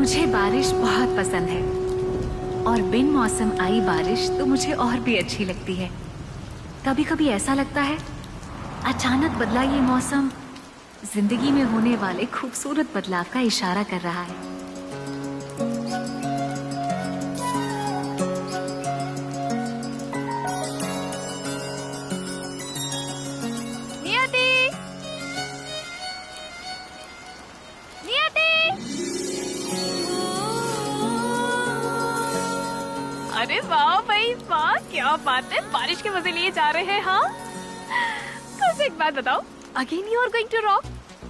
मुझे बारिश बहुत पसंद है और बिन मौसम आई बारिश तो मुझे और भी अच्छी लगती है। कभी कभी ऐसा लगता है अचानक बदला ये मौसम जिंदगी में होने वाले खूबसूरत बदलाव का इशारा कर रहा है। अरे वाह भाई वाह, क्या बात है, बारिश के मजे लिए जा रहे हैं। हाँ, बस एक बात बताओ, again you are going to rock?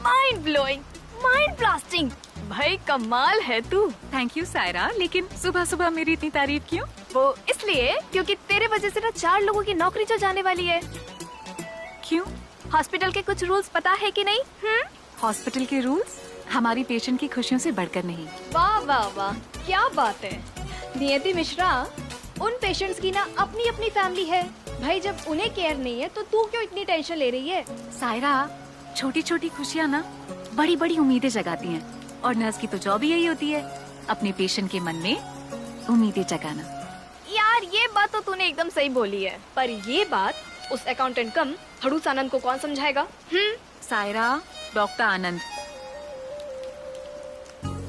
Mind blowing, mind blasting, भाई कमाल है तू। थैंक यू सायरा, लेकिन सुबह सुबह मेरी इतनी तारीफ क्यों? वो इसलिए क्योंकि तेरे वजह से ना 4 लोगों की नौकरी जो जाने वाली है। क्यों? हॉस्पिटल के कुछ रूल्स पता है कि नहीं? हॉस्पिटल के रूल्स हमारी पेशेंट की खुशियों से बढ़कर नहीं। वाह वाह वाह, क्या बात है नियति मिश्रा। उन पेशेंट्स की ना अपनी अपनी फैमिली है भाई, जब उन्हें केयर नहीं है तो तू क्यों इतनी टेंशन ले रही है? सायरा, छोटी छोटी खुशियाँ ना बड़ी बड़ी उम्मीदें जगाती हैं और नर्स की तो जॉब यही होती है, अपने पेशेंट के मन में उम्मीदें जगाना। यार ये बात तो तूने एकदम सही बोली है, पर ये बात उस अकाउंटेंट कम खड़ूस आनंद को कौन समझाएगा? सायरा, डॉक्टर आनंद,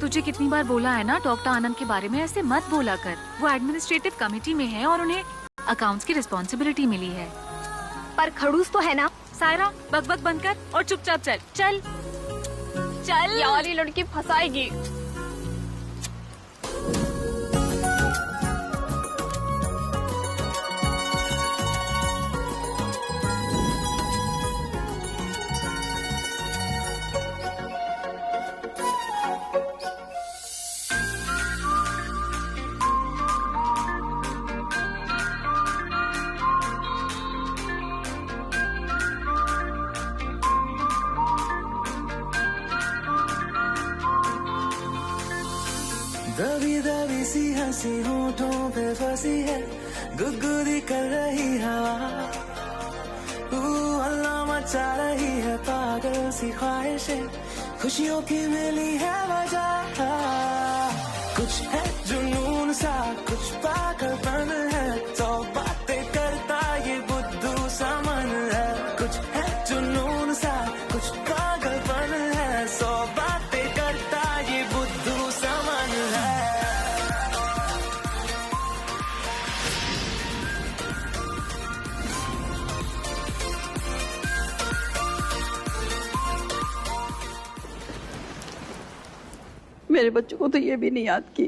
तुझे कितनी बार बोला है ना डॉक्टर आनंद के बारे में ऐसे मत बोला कर। वो एडमिनिस्ट्रेटिव कमेटी में है और उन्हें अकाउंट्स की रिस्पॉन्सिबिलिटी मिली है। पर खड़ूस तो है ना। सायरा, बकबक बंद कर और चुपचाप चल चल चल। यार ये लड़की फंसाएगी। दबी दबी सी हंसी होठों पे फंसी है, गुदगुदी कर रही हवा, हल्ला मचा रही है पागल सी ख्वाहिशें, खुशियों की मिली है वजह। कुछ है जुनून सा, कुछ पागलपन है, तो बातें करता ये बुद्धू सा मन है। कुछ है जुनून सा, कुछ पागलपन है, सो बातें करता ये बुद्धू सा मन है। मेरे बच्चों को तो ये भी नहीं याद की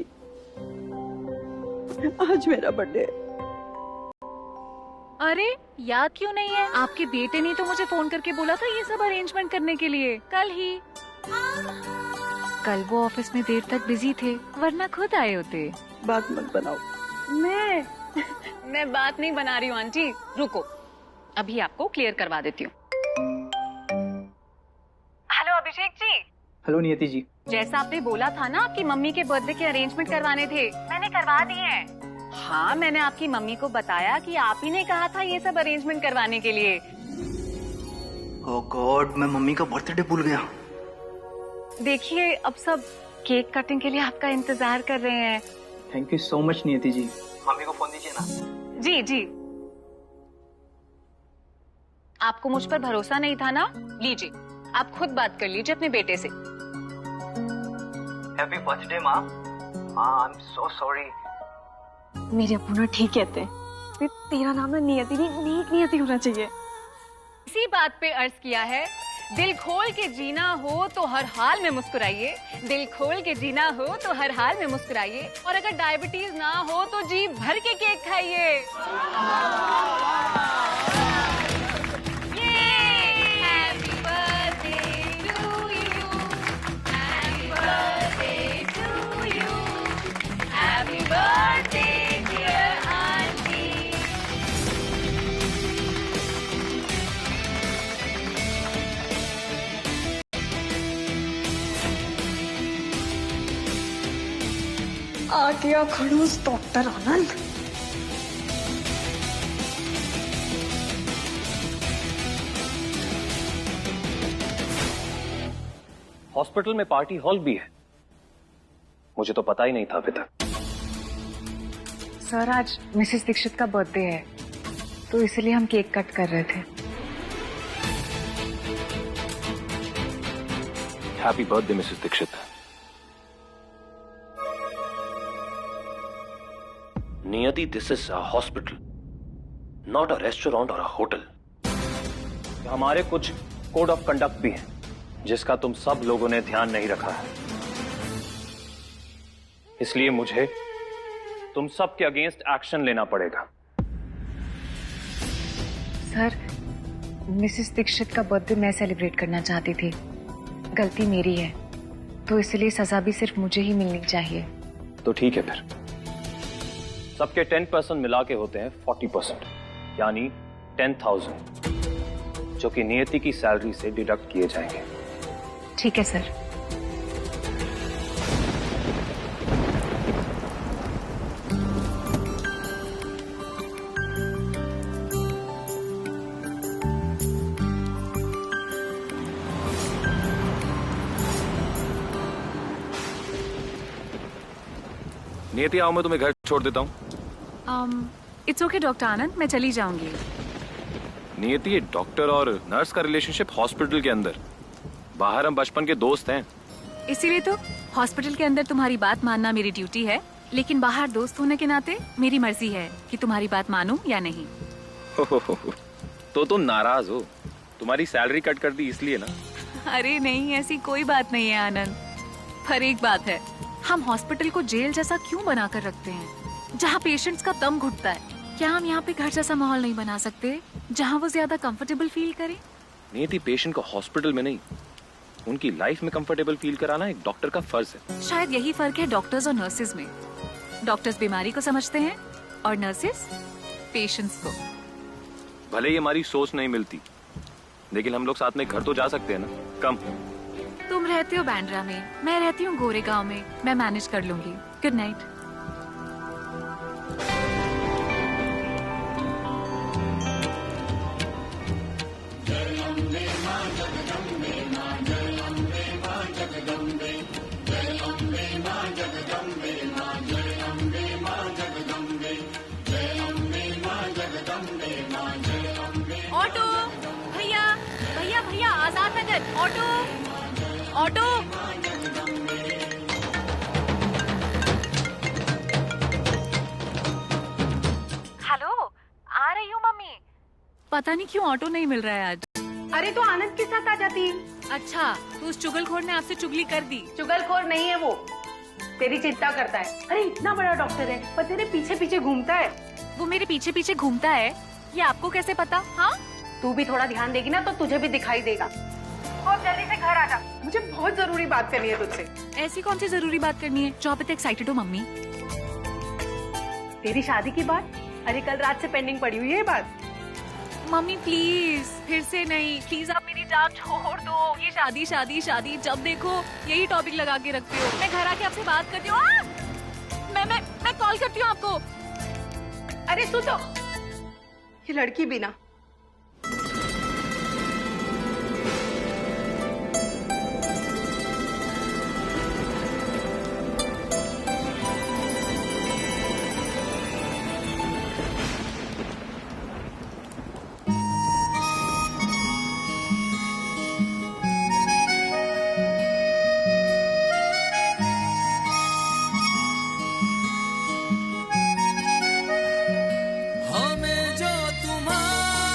आज मेरा बर्थडे। अरे याद क्यों नहीं है? आपके बेटे ने तो मुझे फोन करके बोला था ये सब अरेंजमेंट करने के लिए कल ही। कल वो ऑफिस में देर तक बिजी थे, वरना खुद आए होते। बात मत बनाओ। मैं बात नहीं बना रही हूँ आंटी, रुको अभी आपको क्लियर करवा देती हूँ। हेलो अभिषेक जी। हेलो नियति जी। जैसा आपने बोला था ना आपकी मम्मी के बर्थडे के अरेंजमेंट करवाने थे, मैंने करवा दिए हैं। हाँ, मैंने आपकी मम्मी को बताया कि आप ही ने कहा था ये सब अरेंजमेंट करवाने के लिए। ओह गॉड, मैं मम्मी का बर्थडे भूल गया। देखिए अब सब केक कटिंग के लिए आपका इंतजार कर रहे हैं। थैंक यू सो मच नियति जी। मम्मी को फोन दीजिए ना। जी जी। आपको मुझ पर भरोसा नहीं था ना? लीजिए, आप खुद बात कर लीजिए अपने बेटे से। हैप्पी बर्थडे माँ। I am so sorry. मेरे अब्बू ना ठीक कहते हैं, तेरा नाम ना नियति नहीं, नेक नियति होना चाहिए। इसी बात पे अर्ज किया है, दिल खोल के जीना हो तो हर हाल में मुस्कुराइए, दिल खोल के जीना हो तो हर हाल में मुस्कुराइए, और अगर डायबिटीज ना हो तो जी भर के केक खाइए। आ गया खड़ूस डॉक्टर आनंद। हॉस्पिटल में पार्टी हॉल भी है मुझे तो पता ही नहीं था अभी तक। सर आज मिसेस दीक्षित का बर्थडे है, तो इसलिए हम केक कट कर रहे थे। Happy birthday Mrs Dixit. Niyati, this is a hospital, not a restaurant और अ होटल। हमारे कुछ कोड ऑफ कंडक्ट भी है जिसका तुम सब लोगों ने ध्यान नहीं रखा है, इसलिए मुझे तुम सब के अगेंस्ट एक्शन लेना पड़ेगा। सर, मिसेस दीक्षित का बर्थडे मैं सेलिब्रेट करना चाहती थी, गलती मेरी है, तो इसलिए सजा भी सिर्फ मुझे ही मिलनी चाहिए। तो ठीक है, फिर सबके 10% मिला के होते हैं 40%, यानी 10,000, जो कि नियति की सैलरी से डिडक्ट किए जाएंगे। ठीक है सर। नियति, आओ मैं तुम्हें घर छोड़ देता हूँ। इट्स ओके डॉक्टर आनंद, मैं चली जाऊंगी। नियति, ये डॉक्टर और नर्स का रिलेशनशिप हॉस्पिटल के अंदर, बाहर हम बचपन के दोस्त हैं। इसीलिए तो हॉस्पिटल के अंदर तुम्हारी बात मानना मेरी ड्यूटी है, लेकिन बाहर दोस्त होने के नाते मेरी मर्जी है कि तुम्हारी बात मानूं या नहीं। तो तुम नाराज हो? तुम्हारी सैलरी कट कर दी इसलिए ना? अरे नहीं, ऐसी कोई बात नहीं है आनंद। पर एक बात है, हम हॉस्पिटल को जेल जैसा क्यों बना कर रखते हैं, जहाँ पेशेंट्स का दम घुटता है? क्या हम यहाँ पे घर जैसा माहौल नहीं बना सकते, जहाँ वो ज्यादा कंफर्टेबल फील करें? नियति, पेशेंट को हॉस्पिटल में नहीं, उनकी लाइफ में कंफर्टेबल फील कराना एक डॉक्टर का फर्ज है। शायद यही फर्क है डॉक्टर्स और नर्सेज में। डॉक्टर्स बीमारी को समझते हैं और नर्सेज पेशेंट्स को। भले ही हमारी सोच नहीं मिलती, लेकिन हम लोग साथ में घर तो जा सकते हैं ना। कम, तुम रहते हो बांद्रा में, मैं रहती हूँ गोरेगांव में, मैं मैनेज कर लूंगी। Good night. ऑटो भैया, भैया भैया, Azad Nagar, auto auto. Hello, आ रही हूँ मम्मी। पता नहीं क्यों ऑटो नहीं मिल रहा है आज। अरे तो आनंद के साथ आ जाती। अच्छा, तो उस चुगलखोर ने आपसे चुगली कर दी? चुगलखोर नहीं है वो, तेरी चिंता करता है। अरे इतना बड़ा डॉक्टर है, पर तेरे पीछे पीछे घूमता है। वो मेरे पीछे पीछे घूमता है, ये आपको कैसे पता? हाँ, तू भी थोड़ा ध्यान देगी ना तो तुझे भी दिखाई देगा। और जल्दी से घर आ जा, मुझे बहुत जरूरी बात करनी है तुझसे। ऐसी कौन सी जरूरी बात करनी है जो आप इतने एक्साइटेड हो मम्मी? तेरी शादी की बात। अरे कल रात से पेंडिंग पड़ी हुई है ये बात। मम्मी प्लीज, फिर से नहीं, प्लीज आप मेरी जान छोड़ दो। ये शादी शादी शादी, जब देखो यही टॉपिक लगा के रखते हो। मैं घर आके आपसे बात करती हूँ। मैं कॉल करती हूँ आपको। अरे तू तो, ये लड़की भी ना। हमें जो तुम्हारा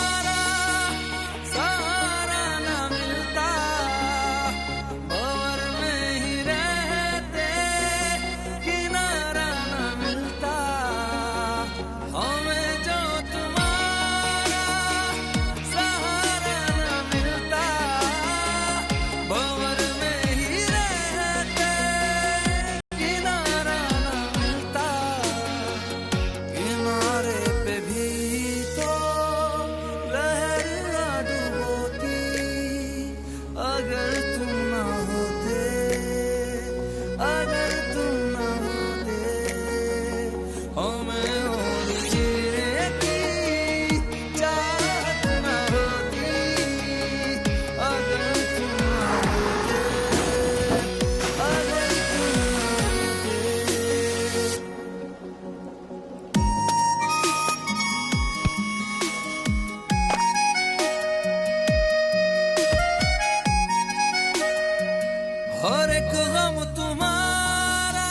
गम तुम्हारा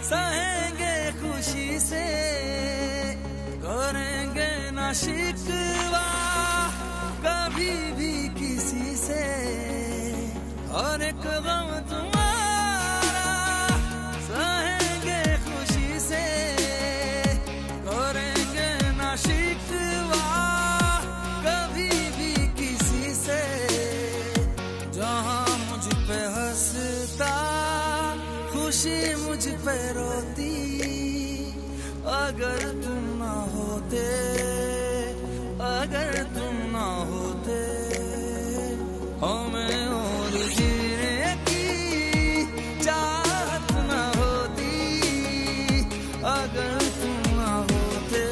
सहेंगे खुशी से, करेंगे ना शिकवा कभी भी किसी से, और एक गम तुम्हारा सहेंगे खुशी से, करेंगे ना शिकवा कभी भी किसी से, जहाँ मुझ पे हंसता खुशी मुझ पे रोती, अगर तुम ना होते, अगर तुम ना होते, हमें और जीने की चाहत ना होती, अगर तुम ना होते,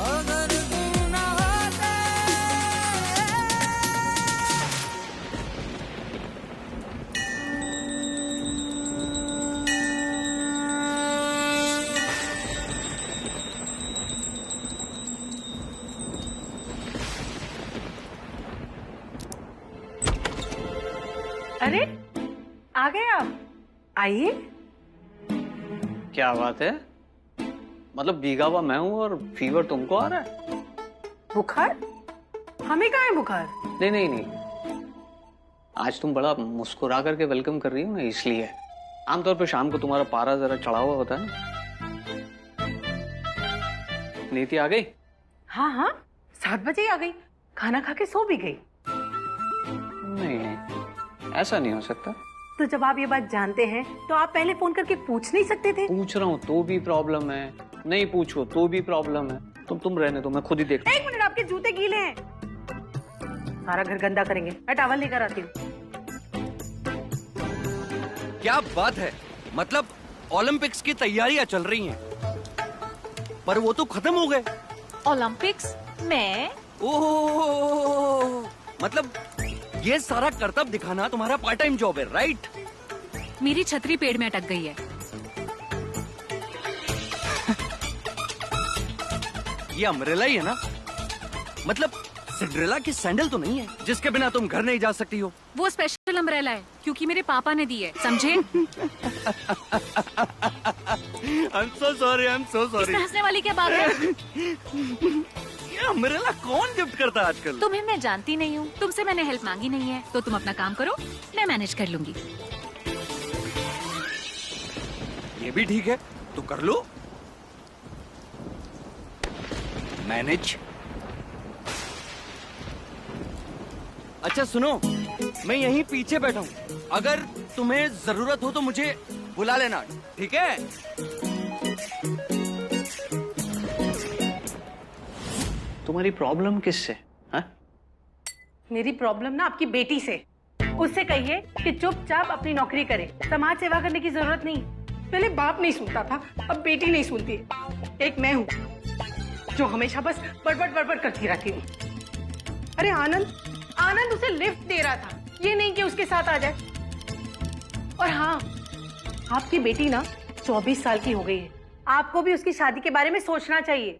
अगर तुम ना होते। अरे आ गए आप, आइए। क्या बात है? मतलब भीगा हुआ मैं हूं और फीवर तुमको आ रहा है? बुखार? हमें कहाँ है बुखार? नहीं नहीं नहीं, आज तुम बड़ा मुस्कुरा करके वेलकम कर रही हो ना, इसलिए। आमतौर पे शाम को तुम्हारा पारा जरा चढ़ा हुआ होता है ना। नीति आ गई? हाँ हाँ, 7 बजे ही आ गई, खाना खा के सो भी गई। नहीं, ऐसा नहीं हो सकता। तो जब आप ये बात जानते हैं तो आप पहले फोन करके पूछ नहीं सकते थे? पूछ रहा हूँ तो भी प्रॉब्लम है, नहीं पूछो तो भी प्रॉब्लम है। तुम रहने दो, मैं खुद ही देखता हूँ। 1 मिनट, आपके जूते गीले हैं, सारा घर गंदा करेंगे। मैं टॉवल लेकर आती हूँ। क्या बात है, मतलब ओलंपिक्स की तैयारियां चल रही हैं, पर वो तो खत्म हो गए। ओलंपिक्स में? ओह, मतलब ये सारा करतब दिखाना तुम्हारा पार्ट टाइम जॉब है, राइट? मेरी छतरी पेड़ में अटक गई है। ये अम्ब्रेला ही है ना? मतलब सिंड्रेला की सैंडल तो नहीं है जिसके बिना तुम घर नहीं जा सकती हो? वो स्पेशल अम्ब्रेला है क्योंकि मेरे पापा ने दी है, समझे? I'm so sorry, I'm so sorry। इसमें हंसने वाली क्या बात है? ये अम्ब्रेला कौन गिफ्ट करता है आजकल? तुम्हें मैं जानती नहीं हूँ, तुमसे मैंने हेल्प मांगी नहीं है, तो तुम अपना काम करो, मैं मैनेज कर लूंगी। ये भी ठीक है, तो कर लो मैनेज। अच्छा सुनो, मैं यहीं पीछे बैठा हूँ, अगर तुम्हें जरूरत हो तो मुझे बुला लेना, ठीक है? तुम्हारी प्रॉब्लम किससे? हाँ? मेरी प्रॉब्लम ना आपकी बेटी से। उससे कहिए कि चुपचाप अपनी नौकरी करे, समाज सेवा करने की जरूरत नहीं। पहले बाप नहीं सुनता था, अब बेटी नहीं सुनती। एक मैं हूँ जो हमेशा बस बड़बड़ बड़बड़ करती रहती हूँ। अरे आनंद उसे लिफ्ट दे रहा था, ये नहीं कि उसके साथ आ जाए। और हाँ, आपकी बेटी ना 24 साल की हो गई है, आपको भी उसकी शादी के बारे में सोचना चाहिए।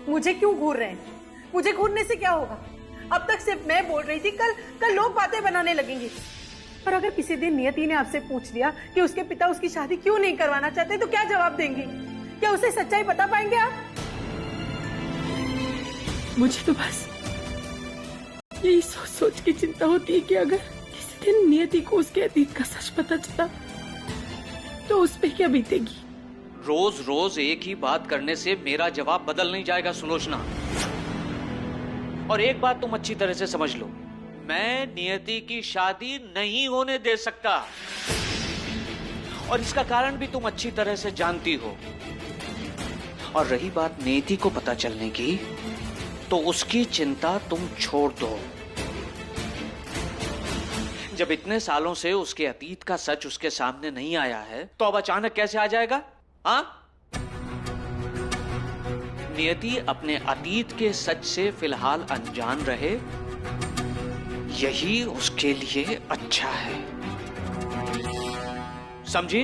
मुझे क्यों घूर रहे हैं? मुझे घूरने से क्या होगा? अब तक सिर्फ मैं बोल रही थी, कल लोग बातें बनाने लगेंगे। पर अगर किसी दिन नियति ने आपसे पूछ लिया कि उसके पिता उसकी शादी क्यों नहीं करवाना चाहते, तो क्या जवाब देंगे? क्या उसे सच्चाई बता पाएंगे आप? मुझे तो बस यही सोच सोच की चिंता होती है कि अगर किसी दिन नियति को उसके अतीत का सच पता चला तो उस पे क्या बीतेगी। रोज रोज एक ही बात करने से मेरा जवाब बदल नहीं जाएगा सुलोचना। और एक बात तुम अच्छी तरह से समझ लो, मैं नियति की शादी नहीं होने दे सकता, और इसका कारण भी तुम अच्छी तरह से जानती हो। और रही बात नियति को पता चलने की, तो उसकी चिंता तुम छोड़ दो। जब इतने सालों से उसके अतीत का सच उसके सामने नहीं आया है, तो अब अचानक कैसे आ जाएगा? हाँ? नियति अपने अतीत के सच से फिलहाल अनजान रहे, यही उसके लिए अच्छा है, समझी?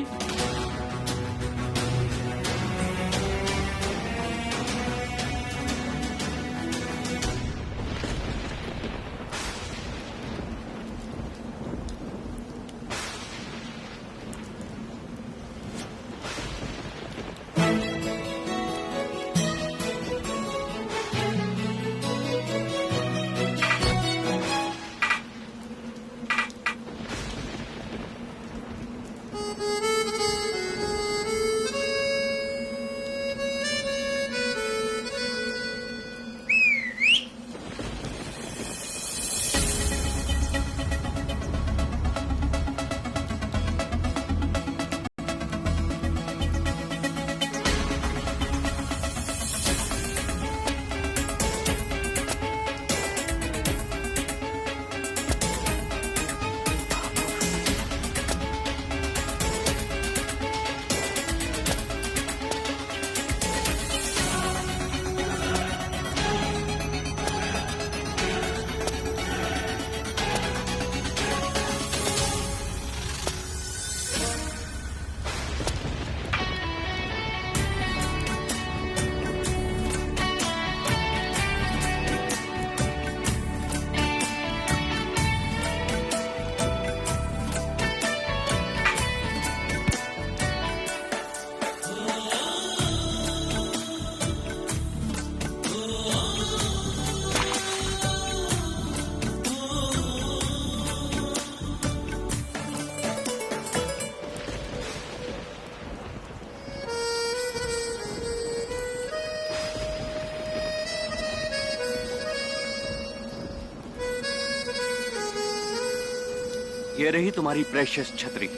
ये रही तुम्हारी प्रेशियस छतरी।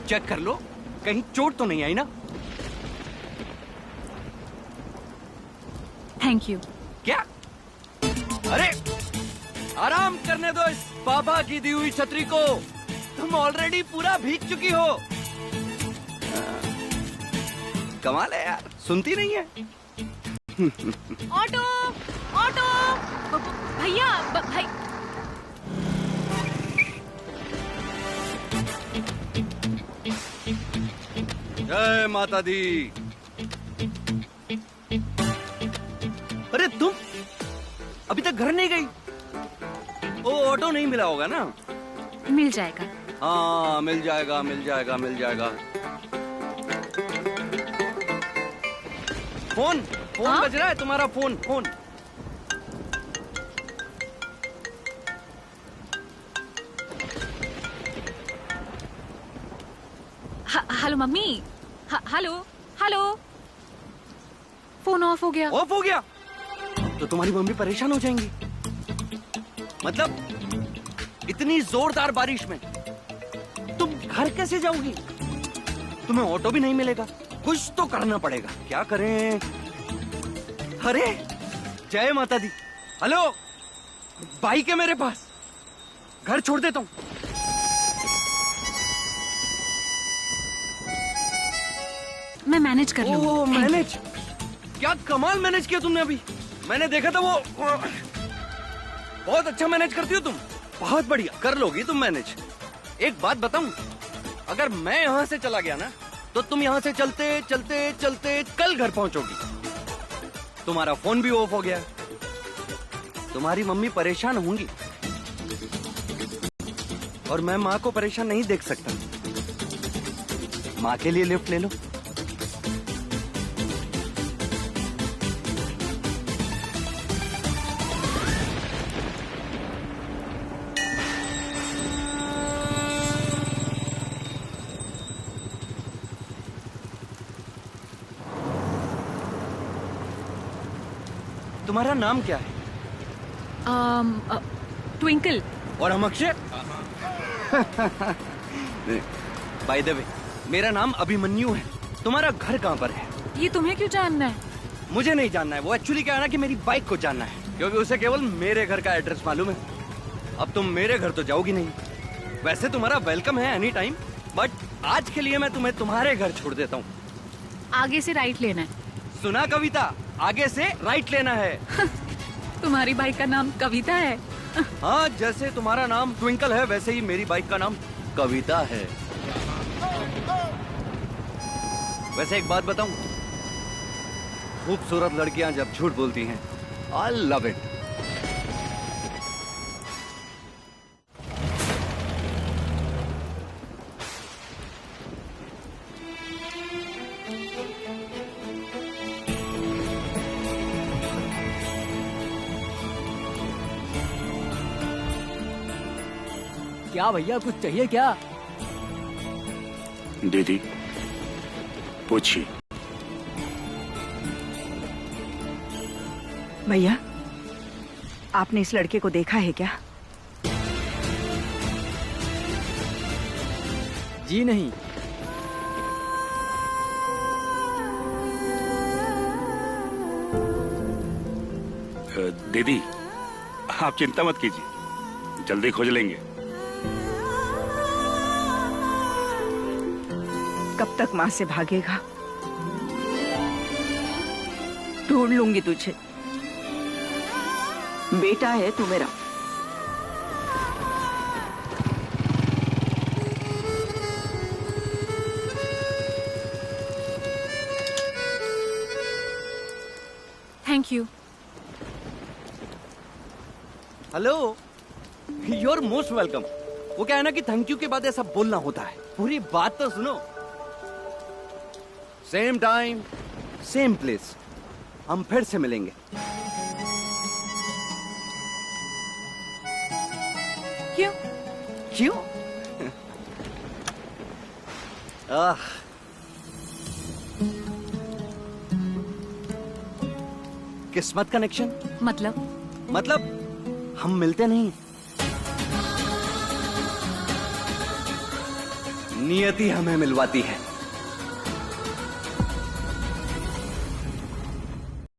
चेक कर लो, कहीं चोट तो नहीं आई ना? Thank you. क्या? अरे आराम करने दो इस पापा की दी हुई छतरी को। तुम ऑलरेडी पूरा भीग चुकी हो। कमाल है यार, सुनती नहीं है। ऑटो ऑटो भैया भाई। जय माता दी। अरे तुम अभी तक घर नहीं गई? वो ऑटो नहीं मिला होगा ना? मिल जाएगा। हाँ मिल जाएगा मिल जाएगा मिल जाएगा। फोन फोन हाँ? बज रहा है तुम्हारा phone phone. Hello mummy. Hello hello. Phone of हो गया। ऑफ हो गया? तो तुम्हारी मम्मी परेशान हो जाएंगी। मतलब इतनी जोरदार बारिश में तुम घर कैसे जाओगी? तुम्हें ऑटो भी नहीं मिलेगा। कुछ तो करना पड़ेगा। क्या करें? अरे जय माता दी। हेलो, बाइक है मेरे पास, घर छोड़ देता हूँ। मैं मैनेज कर लूंगी। ओह Thank you। मैनेज? क्या कमाल मैनेज किया तुमने अभी। मैंने देखा था वो बहुत अच्छा मैनेज करती हो तुम। बहुत बढ़िया कर लोगी तुम मैनेज। एक बात बताऊं, अगर मैं यहाँ से चला गया ना तो तुम यहाँ से चलते चलते चलते कल घर पहुंचोगी। तुम्हारा फोन भी ऑफ हो गया। तुम्हारी मम्मी परेशान होंगी और मैं माँ को परेशान नहीं देख सकता। माँ के लिए लिफ्ट ले लो। तुम्हारा नाम क्या है? ट्विंकल। और हम अक्षय। बाय द वे, मेरा नाम अभिमन्यु है। तुम्हारा घर कहाँ पर है? ये तुम्हें क्यों जानना है? मुझे नहीं जानना है। वो एक्चुअली क्या है ना कि मेरी बाइक को जानना है, क्योंकि उसे केवल मेरे घर का एड्रेस मालूम है। अब तुम मेरे घर तो जाओगी नहीं। वैसे तुम्हारा वेलकम है एनी टाइम, बट आज के लिए मैं तुम्हें तुम्हारे घर छोड़ देता हूँ। आगे से राइट लेना है। सुना कविता, आगे से राइट लेना है। तुम्हारी बाइक का नाम कविता है? हाँ, जैसे तुम्हारा नाम ट्विंकल है वैसे ही मेरी बाइक का नाम कविता है। वैसे एक बात बताऊं, खूबसूरत लड़कियां जब झूठ बोलती हैं, आई लव इट। क्या भैया, कुछ चाहिए क्या? दीदी पूछिए। भैया, आपने इस लड़के को देखा है क्या? जी नहीं। दीदी आप चिंता मत कीजिए, जल्दी खोज लेंगे। कब तक माँ से भागेगा? ढूंढ लूंगी तुझे। बेटा है तू मेरा। Thank you. Hello, you are most welcome. वो क्या है ना कि थैंक यू के बाद ऐसा बोलना होता है। पूरी बात तो सुनो। सेम टाइम सेम प्लेस, हम फिर से मिलेंगे। क्यों? क्यों? किस्मत कनेक्शन। मतलब हम मिलते नहीं। नियति हमें मिलवाती है।